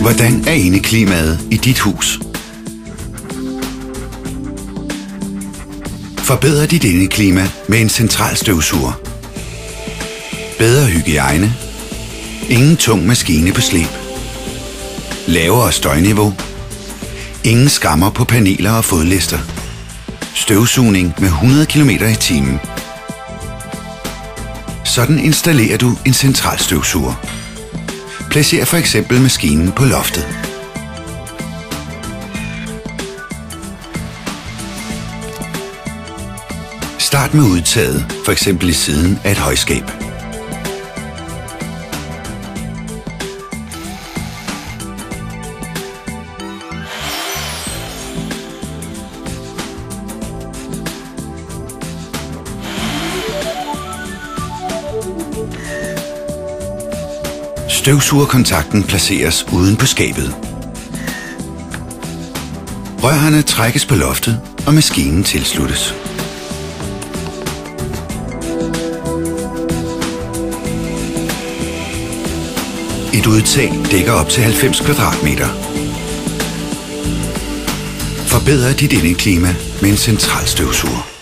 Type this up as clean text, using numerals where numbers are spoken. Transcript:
Hvordan er indeklimaet i dit hus? Forbedr dit indeklima med en centralstøvsuger. Bedre hygiejne. Ingen tung maskine på slæb. Lavere støjniveau. Ingen skammer på paneler og fodlister. Støvsugning med 100 km/t. Sådan installerer du en centralstøvsuger. Placer for eksempel maskinen på loftet. Start med udtaget, for eksempel i siden af et højskab. Støvsugerkontakten placeres uden på skabet. Rørene trækkes på loftet, og maskinen tilsluttes. Et udtag dækker op til 90 kvadratmeter. Forbedr dit indeklima med en centralstøvsuger.